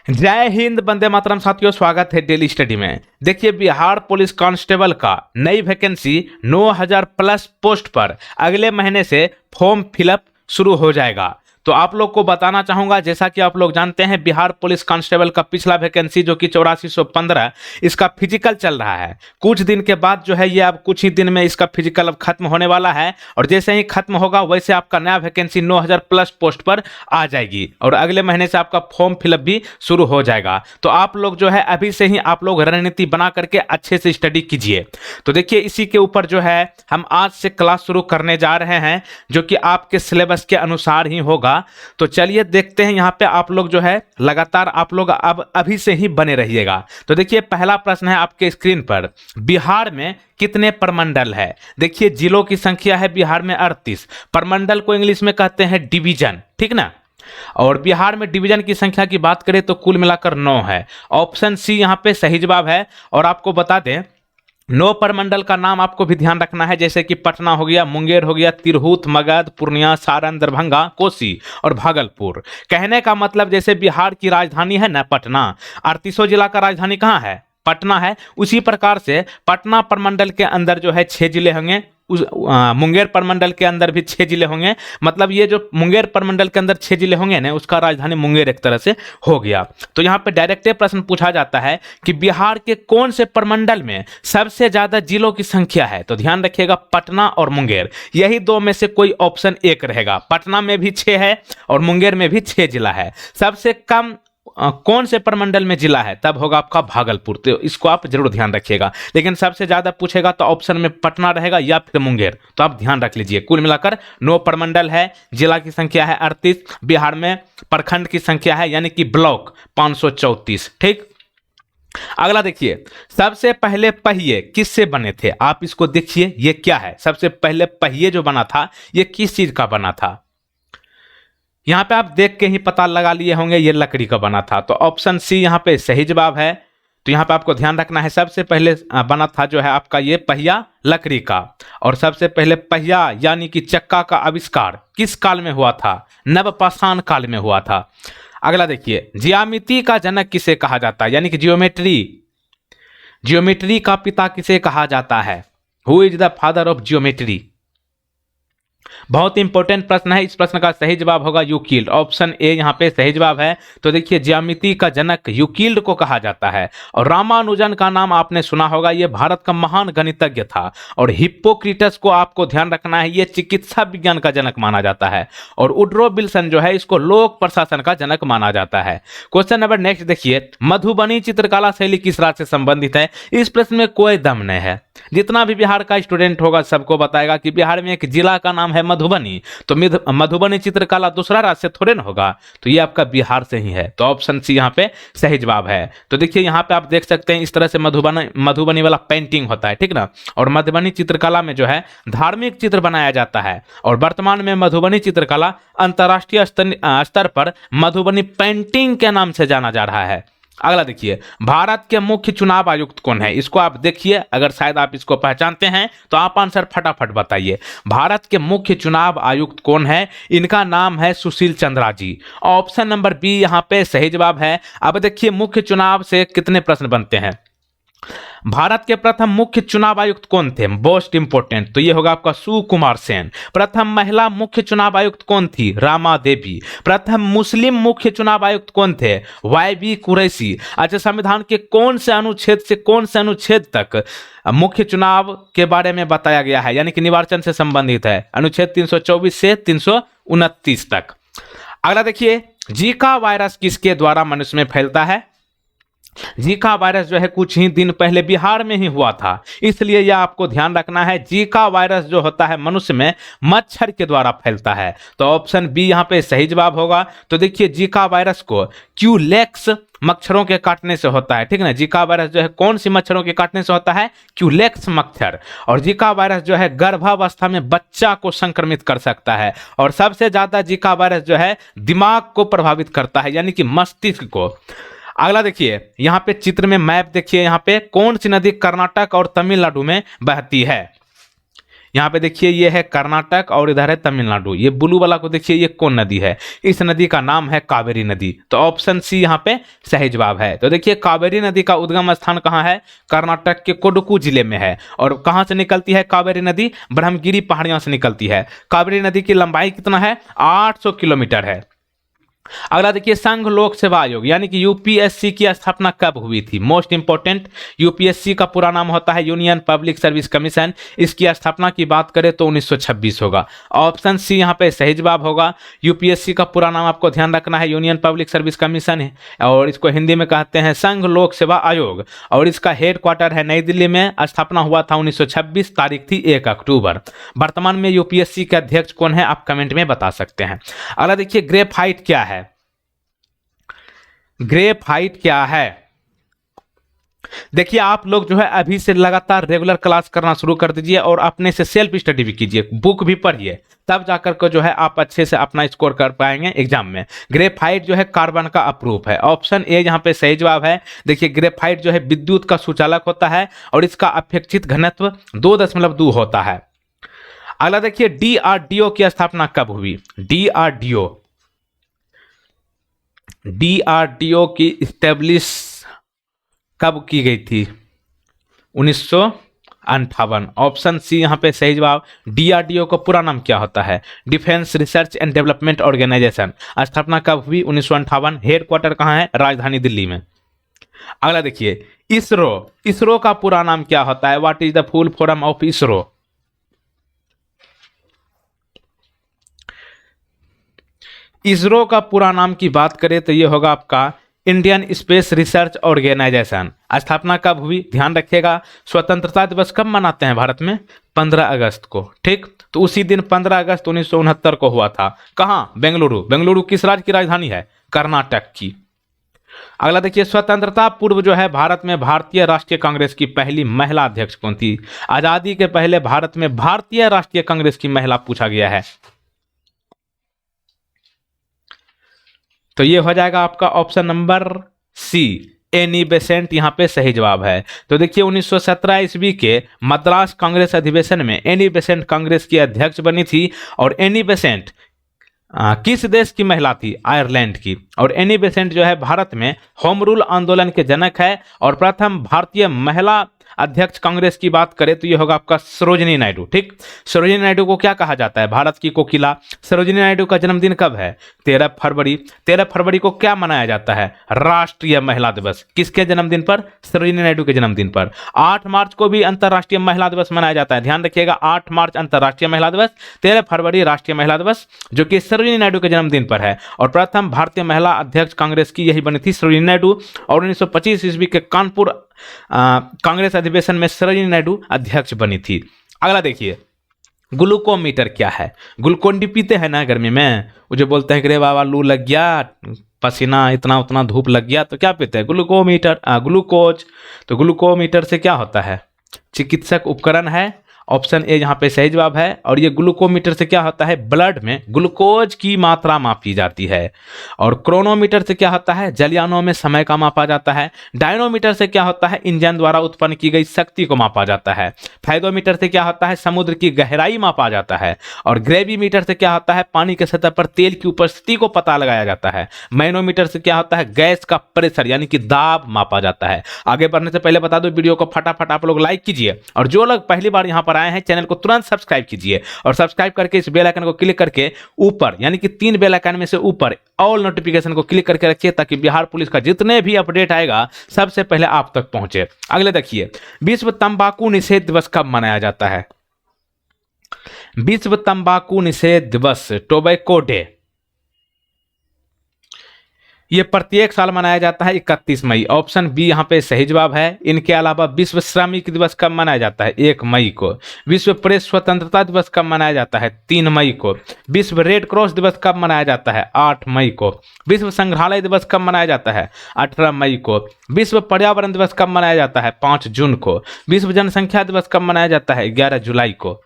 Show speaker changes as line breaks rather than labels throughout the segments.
जय हिंद, वंदे मातरम। साथियों, स्वागत है डेली स्टडी में। देखिए, बिहार पुलिस कांस्टेबल का नई वैकेंसी 9000 प्लस पोस्ट पर अगले महीने से फॉर्म फिलअप शुरू हो जाएगा। तो आप लोग को बताना चाहूंगा, जैसा कि आप लोग जानते हैं, बिहार पुलिस कांस्टेबल का पिछला वैकेंसी जो कि 8415, इसका फिजिकल चल रहा है। कुछ दिन के बाद जो है ये अब कुछ ही दिन में इसका फिजिकल अब खत्म होने वाला है, और जैसे ही खत्म होगा वैसे आपका नया वैकेंसी 9000 प्लस पोस्ट पर आ जाएगी, और अगले महीने से आपका फॉर्म फिलअप भी शुरू हो जाएगा। तो आप लोग जो है अभी से ही आप लोग रणनीति बना करके अच्छे से स्टडी कीजिए। तो देखिए, इसी के ऊपर जो है हम आज से क्लास शुरू करने जा रहे हैं, जो कि आपके सिलेबस के अनुसार ही होगा। तो चलिए देखते हैं। यहाँ पे आप लोग जो है लगातार आप लोग अब अभी से ही बने रहिएगा। तो देखिए, पहला प्रश्न है आपके स्क्रीन पर, बिहार में कितने प्रमंडल है? देखिए, जिलों की संख्या है बिहार में 38। प्रमंडल को इंग्लिश में कहते हैं डिवीजन, ठीक ना। और बिहार में डिवीजन की संख्या की बात करें तो कुल मिलाकर 9 है। ऑप्शन सी यहाँ पे सही जवाब है। और आपको बता दें, 9 प्रमंडल का नाम आपको भी ध्यान रखना है, जैसे कि पटना हो गया, मुंगेर हो गया, तिरहुत, मगध, पूर्णिया, सारण, दरभंगा, कोसी और भागलपुर। कहने का मतलब, जैसे बिहार की राजधानी है ना पटना, 38 जिला का राजधानी कहाँ है? पटना है। उसी प्रकार से पटना प्रमंडल के अंदर जो है 6 जिले होंगे। मुंगेर प्रमंडल के अंदर भी 6 जिले होंगे। मतलब ये जो मुंगेर प्रमंडल के अंदर 6 जिले होंगे ना, उसका राजधानी मुंगेर एक तरह से हो गया। तो यहाँ पे डायरेक्ट प्रश्न पूछा जाता है कि बिहार के कौन से प्रमंडल में सबसे ज्यादा जिलों की संख्या है? तो ध्यान रखिएगा, पटना और मुंगेर, यही दो में से कोई ऑप्शन एक रहेगा। पटना में भी 6 है और मुंगेर में भी 6 जिला है। सबसे कम कौन से प्रमंडल में जिला है? तब होगा आपका भागलपुर। तो इसको आप जरूर ध्यान रखिएगा। लेकिन सबसे ज्यादा पूछेगा तो ऑप्शन में पटना रहेगा या फिर मुंगेर, तो आप ध्यान रख लीजिए। कुल मिलाकर 9 प्रमंडल है, जिला की संख्या है 38, बिहार में प्रखंड की संख्या है यानी कि ब्लॉक 534। ठीक, अगला देखिए, सबसे पहले पहिए किससे बने थे? आप इसको देखिए, ये क्या है? सबसे पहले पहिए जो बना था ये किस चीज का बना था? यहां पे आप देख के ही पता लगा लिए होंगे, ये लकड़ी का बना था। तो ऑप्शन सी यहां पे सही जवाब है। तो यहां पे आपको ध्यान रखना है, सबसे पहले बना था जो है आपका ये पहिया लकड़ी का। और सबसे पहले पहिया यानी कि चक्का का आविष्कार किस काल में हुआ था? नवपाषाण काल में हुआ था। अगला देखिए, ज्यामिति का जनक किसे कहा जाता है? यानी कि जियोमेट्री का पिता किसे कहा जाता है? Who is the father of geometry? बहुत इंपॉर्टेंट प्रश्न है। इस प्रश्न का सही जवाब होगा यूक्लिड। ऑप्शन ए यहां पे सही जवाब है। तो देखिए, ज्यामिति का जनक यूक्लिड को कहा जाता है। और रामानुजन का नाम आपने सुना होगा, यह भारत का महान गणितज्ञ था। और हिप्पोक्रेटस को आपको ध्यान रखना है, यह चिकित्सा विज्ञान का जनक माना जाता है। और वुड्रो विल्सन जो है इसको लोक प्रशासन का जनक माना जाता है। क्वेश्चन नंबर नेक्स्ट देखिए, मधुबनी चित्रकला शैली किस राज्य से संबंधित है? इस प्रश्न में कोई दम नहीं है। जितना भी बिहार का स्टूडेंट होगा सबको बताएगा कि बिहार में एक जिला का नाम है मधुबनी। तो मधुबनी चित्रकला दूसरा राज्य से थोड़े ना होगा, तो ये आपका बिहार से ही है। तो ऑप्शन सी यहाँ पे सही जवाब है। तो देखिए, यहाँ पे आप देख सकते हैं, इस तरह से मधुबनी वाला पेंटिंग होता है, ठीक ना। और मधुबनी चित्रकला में जो है धार्मिक चित्र बनाया जाता है। और वर्तमान में मधुबनी चित्रकला अंतर्राष्ट्रीय स्तर पर मधुबनी पेंटिंग के नाम से जाना जा रहा है। अगला देखिए, भारत के मुख्य चुनाव आयुक्त कौन है? इसको आप देखिए, अगर शायद आप इसको पहचानते हैं तो आप आंसर फटाफट बताइए। भारत के मुख्य चुनाव आयुक्त कौन है? इनका नाम है सुशील चंद्रा जी। ऑप्शन नंबर बी यहां पे सही जवाब है। अब देखिए, मुख्य चुनाव से कितने प्रश्न बनते हैं। भारत के प्रथम मुख्य चुनाव आयुक्त कौन थे? मोस्ट इंपोर्टेंट, तो ये होगा आपका सुकुमार सेन। प्रथम महिला मुख्य चुनाव आयुक्त कौन थी? रामा देवी। प्रथम मुस्लिम मुख्य चुनाव आयुक्त कौन थे? वाईबी कुरैशी। अच्छा, संविधान के कौन से अनुच्छेद से कौन से अनुच्छेद तक मुख्य चुनाव के बारे में बताया गया है, यानी कि निर्वाचन से संबंधित है? अनुच्छेद 324 से 329 तक। अगला देखिए, जीका वायरस किसके द्वारा मनुष्य में फैलता है? जीका वायरस जो है कुछ ही दिन पहले बिहार में ही हुआ था, इसलिए यह आपको ध्यान रखना है। जीका वायरस जो होता है मनुष्य में मच्छर के द्वारा फैलता है। तो ऑप्शन बी यहां पे सही जवाब होगा। तो देखिए, जीका वायरस को क्यूलेक्स मच्छरों के काटने से होता है, ठीक ना। जीका वायरस जो है कौन सी मच्छरों के काटने से होता है? क्यूलेक्स मच्छर। और जीका वायरस जो है गर्भावस्था में बच्चा को संक्रमित कर सकता है। और सबसे ज्यादा जीका वायरस जो है दिमाग को प्रभावित करता है, यानी कि मस्तिष्क को। अगला देखिए, यहां पे चित्र में मैप देखिए, यहां पे कौन सी नदी कर्नाटक और तमिलनाडु में बहती है? यहाँ पे देखिए ये है कर्नाटक और इधर है तमिलनाडु। ये ब्लू वाला को देखिए, ये कौन नदी है? इस नदी का नाम है कावेरी नदी। तो ऑप्शन सी यहाँ पे सही जवाब है। तो देखिए कावेरी नदी का उद्गम स्थान कहाँ है? कर्नाटक के कोडुगु जिले में है। और कहाँ से निकलती है कावेरी नदी? ब्रह्मगिरी पहाड़ियों से निकलती है। कावेरी नदी की लंबाई कितना है? 800 किलोमीटर है। अगला देखिए संघ लोक सेवा आयोग यानी कि यूपीएससी की स्थापना कब हुई थी? मोस्ट इंपॉर्टेंट, यूपीएससी का पूरा नाम होता है यूनियन पब्लिक सर्विस कमीशन। इसकी स्थापना की बात करें तो 1926 होगा। ऑप्शन सी यहाँ पे सही जवाब होगा। यूपीएससी का पूरा नाम आपको ध्यान रखना है, यूनियन पब्लिक सर्विस कमीशन है, और इसको हिंदी में कहते हैं संघ लोक सेवा आयोग, और इसका हेड क्वार्टर है नई दिल्ली में। स्थापना हुआ था 1926, तारीख थी 1 अक्टूबर। वर्तमान में यूपीएससी के अध्यक्ष कौन है? आप कमेंट में बता सकते हैं। अगला देखिए ग्रेफाइट क्या है? ग्रेफाइट क्या है? देखिए आप लोग जो है अभी से लगातार रेगुलर क्लास करना शुरू कर दीजिए और अपने से सेल्फ स्टडी भी कीजिए, बुक भी पढ़िए, तब जाकर के जो है आप अच्छे से अपना स्कोर कर पाएंगे एग्जाम में। ग्रेफाइट जो है कार्बन का अप्रूप है। ऑप्शन ए यहाँ पे सही जवाब है। देखिए ग्रेफाइट जो है विद्युत का सुचालक होता है और इसका अपेक्षित घनत्व 2.2 होता है। अगला देखिए डीआरडीओ की स्थापना कब हुई? डीआरडीओ की स्टैब्लिश कब की गई थी? 1958। ऑप्शन सी यहाँ पे सही जवाब। डीआरडीओ का पूरा नाम क्या होता है? Defence research and development organisation. स्थापना कब हुई? 1958। हेड क्वार्टर कहाँ है? राजधानी दिल्ली में। अगला देखिए इसरो का पूरा नाम क्या होता है? What is the full form of ISRO? ISRO का पूरा नाम की बात करें तो ये होगा आपका इंडियन स्पेस रिसर्च ऑर्गेनाइजेशन। स्थापना कब हुई? ध्यान रखिएगा। स्वतंत्रता दिवस कब मनाते हैं भारत में? 15 अगस्त को। ठीक, तो उसी दिन 15 अगस्त 1969 को हुआ था। कहाँ? बेंगलुरु। बेंगलुरु किस राज्य की राजधानी है? कर्नाटक की। अगला देखिए स्वतंत्रता पूर्व जो है भारत में भारतीय राष्ट्रीय कांग्रेस की पहली महिला अध्यक्ष कौन थी? आजादी के पहले भारत में भारतीय राष्ट्रीय कांग्रेस की महिला पूछा गया है। तो ये हो जाएगा आपका option number C, Annie Besant यहाँ पे सही जवाब है। तो देखिए 1917 ईस्वी के मद्रास कांग्रेस अधिवेशन में एनी बेसेंट कांग्रेस की अध्यक्ष बनी थी। और एनी बेसेंट किस देश की महिला थी? आयरलैंड की। और एनी बेसेंट जो है भारत में होम रूल आंदोलन के जनक है और प्रथम भारतीय महिला अध्यक्ष कांग्रेस की बात करें तो ये होगा आपका सरोजिनी नायडू। ठीक, सरोजिनी नायडू को क्या कहा जाता है? भारत की कोकिला। सरोजिनी नायडू का जन्मदिन कब है? 13 फरवरी। 13 फरवरी को क्या मनाया जाता है? राष्ट्रीय महिला दिवस। किसके जन्मदिन पर? सरोजिनी नायडू के जन्मदिन पर। 8 मार्च को भी अंतर्राष्ट्रीय महिला दिवस मनाया जाता है। ध्यान रखिएगा, 8 मार्च अंतर्राष्ट्रीय महिला दिवस, 13 फरवरी राष्ट्रीय महिला दिवस, जो कि सरोजिनी नायडू के जन्मदिन पर है। और प्रथम भारतीय महिला अध्यक्ष कांग्रेस की यही बनी थी, सरोजिनी नायडू। और 1925 ईस्वी के कानपुर कांग्रेस अधिवेशन में सरोजिनी नायडू अध्यक्ष बनी थी। अगला देखिए ग्लूकोमीटर क्या है? ग्लूकोन डी पीते हैं ना गर्मी में, वो जो बोलते हैं कि रे बाबा लू लग गया, पसीना इतना उतना धूप लग गया, तो क्या पीते हैं? Glucometer, glucose. तो ग्लूकोमीटर से क्या होता है? चिकित्सक उपकरण है। ऑप्शन ए यहाँ पे सही जवाब है। और ये ग्लूकोमीटर से क्या होता है? ब्लड में ग्लूकोज की मात्रा मापी जाती है। और क्रोनोमीटर से क्या होता है? जलयानों में समय का मापा जाता है। डायनोमीटर से क्या होता है? इंजन द्वारा उत्पन्न की गई शक्ति को मापा जाता है। फाइदोमीटर से क्या होता है? समुद्र की गहराई मापा जाता है। और ग्रेविमीटर से क्या होता है? पानी के सतह पर तेल की उपस्थिति को पता लगाया जाता है। मैनोमीटर से क्या होता है? गैस का प्रेशर यानी कि दाब मापा जाता है। आगे बढ़ने से पहले बता दो, वीडियो को फटाफट आप लोग लाइक कीजिए, और जो लोग पहली बार यहाँ पर आए हैं चैनल को तुरंत सब्सक्राइब कीजिए, और सब्सक्राइब करके इस बेल आइकन को क्लिक करके ऊपर यानी कि 3 बेल आइकन में से ऊपर ऑल नोटिफिकेशन को क्लिक करके रखिए, ताकि बिहार पुलिस का जितने भी अपडेट आएगा सबसे पहले आप तक पहुंचे। अगले देखिए विश्व तंबाकू निषेध दिवस कब मनाया जाता है? विश्व तंबाकू निषेध दिवस, टोबैको डे, ये प्रत्येक साल मनाया जाता है 31 मई। ऑप्शन बी यहाँ पे सही जवाब है। इनके अलावा विश्व श्रमिक दिवस कब मनाया जाता है? 1 मई को। विश्व प्रेस स्वतंत्रता दिवस कब मनाया जाता है? 3 मई को। विश्व रेड क्रॉस दिवस कब मनाया जाता है? 8 मई को। विश्व संग्रहालय दिवस कब मनाया जाता है? 18 मई को। विश्व पर्यावरण दिवस कब मनाया जाता है? 5 जून को। विश्व जनसंख्या दिवस कब मनाया जाता है? 11 जुलाई को।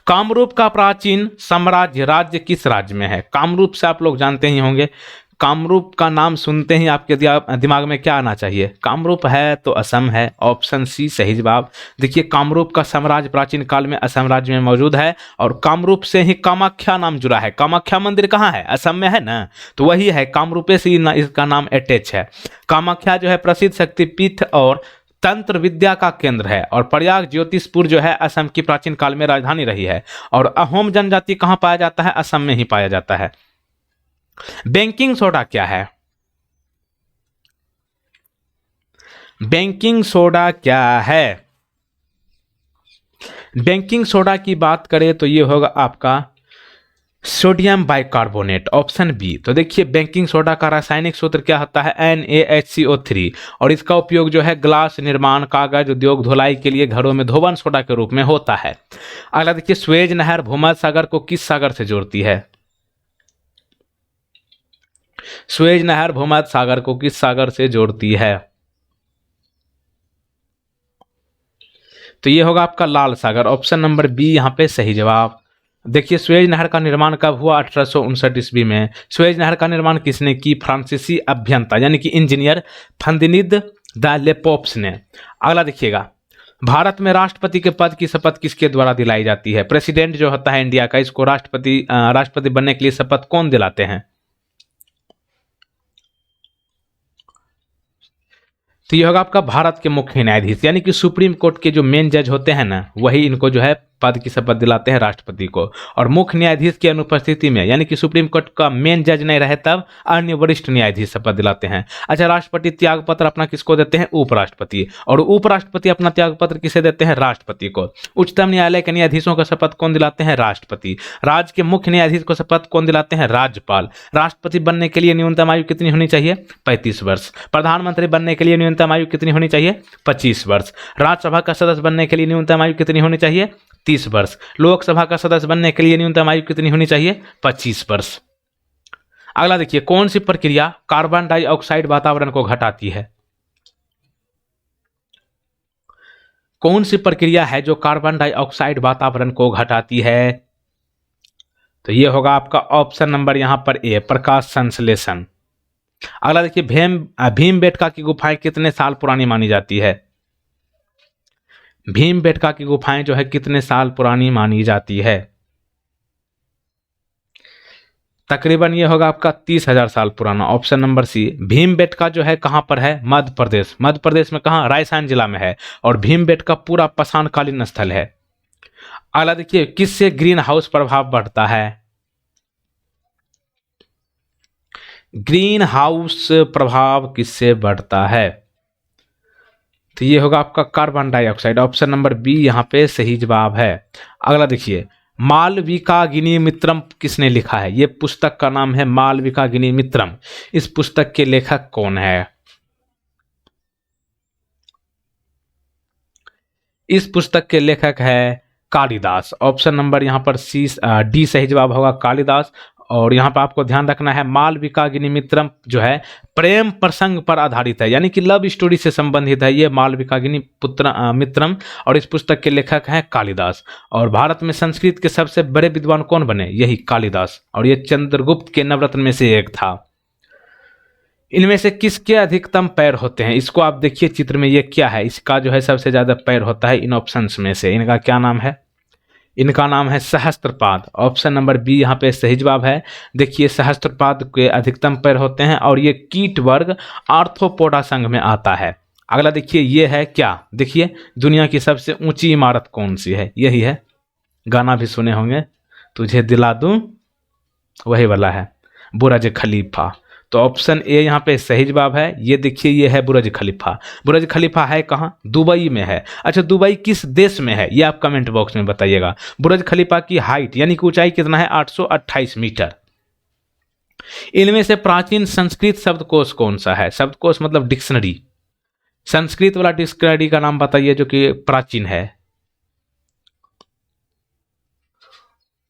कामरूप का प्राचीन साम्राज्य राज्य किस राज्य में है? कामरूप से आप लोग जानते ही होंगे, कामरूप का नाम सुनते ही आपके दिमाग में क्या आना चाहिए? कामरूप है तो असम है, ऑप्शन सी सही जवाब। देखिए कामरूप का साम्राज्य प्राचीन काल में असम राज्य में मौजूद है और कामरूप से ही कामाख्या नाम जुड़ा है। कामाख्या मंदिर कहाँ है? असम में है ना, तो वही है, कामरूपे से ही इसका नाम अटैच है। कामाख्या जो है प्रसिद्ध शक्तिपीठ और तंत्र विद्या का केंद्र है और प्रयाग ज्योतिषपुर जो है असम की प्राचीन काल में राजधानी रही है। और अहोम जनजाति कहाँ पाया जाता है? असम में ही पाया जाता है। बेकिंग सोडा क्या है? बेकिंग सोडा क्या है? बेकिंग सोडा की बात करें तो ये होगा आपका सोडियम बाइकार्बोनेट, ऑप्शन बी। तो देखिए बेकिंग सोडा का रासायनिक सूत्र क्या होता है? NaHCO3 और इसका उपयोग जो है ग्लास निर्माण, कागज उद्योग, धुलाई के लिए घरों में धोवन सोडा के रूप में होता है। अगला देखिए स्वेज नहर भूमध्य सागर को किस सागर से जोड़ती है? स्वेज नहर भूमध्य सागर को किस सागर से जोड़ती है? तो ये होगा आपका लाल सागर, ऑप्शन नंबर बी यहाँ पे सही जवाब। देखिए स्वेज नहर का निर्माण कब हुआ? 1859 ईस्वी में। स्वेज नहर का निर्माण किसने की? फ्रांसीसी अभियंता यानी कि इंजीनियर फंदिनिद द लेपोप्स ने। अगला देखिएगा भारत में राष्ट्रपति के पद की शपथ किसके द्वारा दिलाई जाती है? प्रेसिडेंट जो होता है इंडिया का, इसको राष्ट्रपति बनने के लिए शपथ कौन दिलाते हैं? तो ये होगा आपका भारत के मुख्य न्यायाधीश यानी कि सुप्रीम कोर्ट के जो मेन जज होते हैं ना, वही इनको जो है पद की शपथ दिलाते हैं राष्ट्रपति को। और मुख्य न्यायाधीश की अनुपस्थिति में यानी कि सुप्रीम कोर्ट का मेन जज नहीं रहे तब अन्य वरिष्ठ न्यायाधीश शपथ दिलाते हैं। अच्छा, राष्ट्रपति त्याग पत्र अपना किसको देते हैं? उपराष्ट्रपति। और उपराष्ट्रपति अपना त्याग पत्र किसे देते हैं? राष्ट्रपति को। उच्चतम न्यायालय के न्यायाधीशों का शपथ कौन दिलाते हैं? राष्ट्रपति। राज्य के मुख्य न्यायाधीश को शपथ कौन दिलाते हैं? राज्यपाल। राष्ट्रपति बनने के लिए न्यूनतम आयु कितनी होनी चाहिए? 35 वर्ष। प्रधानमंत्री बनने के लिए न्यूनतम आयु कितनी होनी चाहिए? 25 वर्ष। राज्यसभा का सदस्य बनने के लिए न्यूनतम आयु कितनी होनी चाहिए? 30 वर्ष। लोकसभा का सदस्य बनने के लिए न्यूनतम आयु कितनी होनी चाहिए? 25 वर्ष। अगला देखिए कौन सी प्रक्रिया कार्बन डाइऑक्साइड वातावरण को घटाती है? कौन सी प्रक्रिया है जो कार्बन डाइऑक्साइड वातावरण को घटाती है? तो यह होगा आपका ऑप्शन नंबर यहां पर ए, प्रकाश संश्लेषण। अगला देखिए भीमबेटका की गुफाएं कितने साल पुरानी मानी जाती है? भीमबेटका की गुफाएं जो है कितने साल पुरानी मानी जाती है? तकरीबन ये होगा आपका 30,000 साल पुराना, ऑप्शन नंबर सी। भीमबेटका जो है कहां पर है? मध्य प्रदेश। मध्य प्रदेश में कहां? रायसेन जिला में है। और भीमबेटका पूरा पाषाणकालीन स्थल है। अगला देखिए किससे ग्रीन हाउस प्रभाव बढ़ता है? ग्रीन हाउस प्रभाव किससे बढ़ता है? तो ये होगा आपका carbon dioxide, option number B यहाँ पे सही जवाब है। अगला देखिए मालविकाग्निमित्रम किसने लिखा है? ये पुस्तक का नाम है मालविकाग्निमित्रम। इस पुस्तक के लेखक कौन है? इस पुस्तक के लेखक है कालिदास, ऑप्शन नंबर यहाँ पर सी डी सही जवाब होगा, कालिदास। और यहाँ पर आपको ध्यान रखना है मालविकाग्निमित्रम जो है प्रेम प्रसंग पर आधारित है यानी कि लव स्टोरी से संबंधित है ये मालविकाग्निमित्रम। और इस पुस्तक के लेखक हैं कालिदास। और भारत में संस्कृत के सबसे बड़े विद्वान कौन बने? यही कालिदास। और ये चंद्रगुप्त के नवरत्न में से एक था। इनमें से किसके अधिकतम पैर होते हैं? इसको आप देखिए चित्र में, ये क्या है? इसका जो है सबसे ज्यादा पैर होता है इन ऑप्शंस में से। इनका क्या नाम है? इनका नाम है सहस्त्रपाद, ऑप्शन नंबर बी यहाँ पे सही जवाब है। देखिए सहस्त्रपाद के अधिकतम पैर होते हैं और ये कीट वर्ग आर्थ्रोपोडा संघ में आता है। अगला देखिए ये है क्या? देखिए दुनिया की सबसे ऊंची इमारत कौन सी है? यही है, गाना भी सुने होंगे, तुझे दिला दूं, वही वाला है, बुर्ज खलीफा। तो ऑप्शन ए यहाँ पे सही जवाब है। ये देखिए ये है बुर्ज खलीफा। बुर्ज खलीफा है कहाँ? दुबई में है। अच्छा दुबई किस देश में है? ये आप कमेंट बॉक्स में बताइएगा। बुर्ज खलीफा की हाइट यानी कि ऊंचाई कितना है? 828 मीटर। इनमें से प्राचीन संस्कृत शब्दकोश कौन सा है? शब्दकोश मतलब डिक्शनरी, संस्कृत वाला डिक्शनरी का नाम बताइए जो कि प्राचीन है।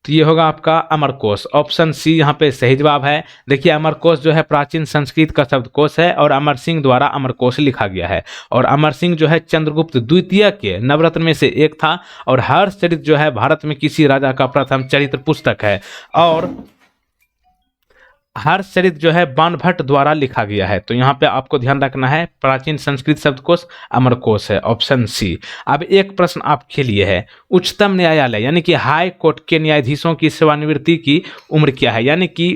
तो ये होगा आपका अमरकोश, ऑप्शन सी यहाँ पे सही जवाब है। देखिए अमरकोश जो है प्राचीन संस्कृत का शब्दकोश है और अमर सिंह द्वारा अमरकोश लिखा गया है। और अमर सिंह जो है चंद्रगुप्त द्वितीय के नवरत्न में से एक था। और हर्षचरित जो है भारत में किसी राजा का प्रथम चरित्र पुस्तक है। और हर्षचरित जो है बाणभट्ट द्वारा लिखा गया है। तो यहाँ पे आपको ध्यान रखना है, प्राचीन संस्कृत शब्दकोश अमरकोश है, ऑप्शन सी। अब एक प्रश्न आपके लिए है, उच्चतम न्यायालय यानी कि हाई कोर्ट के न्यायाधीशों की सेवानिवृत्ति की उम्र क्या है? यानी कि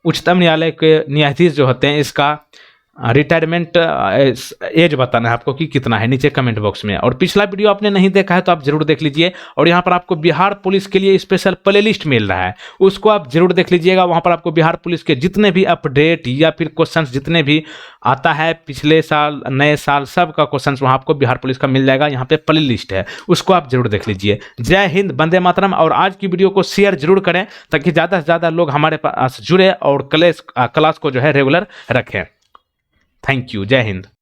उच्चतम न्यायालय के न्यायाधीश जो होते हैं इसका रिटायरमेंट एज बताना है आपको कि कितना है, नीचे कमेंट बॉक्स में। और पिछला वीडियो आपने नहीं देखा है तो आप जरूर देख लीजिए। और यहाँ पर आपको बिहार पुलिस के लिए स्पेशल प्ले लिस्ट मिल रहा है, उसको आप जरूर देख लीजिएगा। वहाँ पर आपको बिहार पुलिस के जितने भी अपडेट या फिर क्वेश्चंस जितने भी आता है पिछले साल नए साल सब का क्वेश्चंस वहाँ आपको बिहार पुलिस का मिल जाएगा। यहाँ पे प्ले लिस्ट है, उसको आप जरूर देख लीजिए। जय हिंद, वंदे मातरम। और आज की वीडियो को शेयर जरूर करें ताकि ज़्यादा से ज़्यादा लोग हमारे पास जुड़े और क्लास को जो है रेगुलर रखें। Thank you. जय हिंद।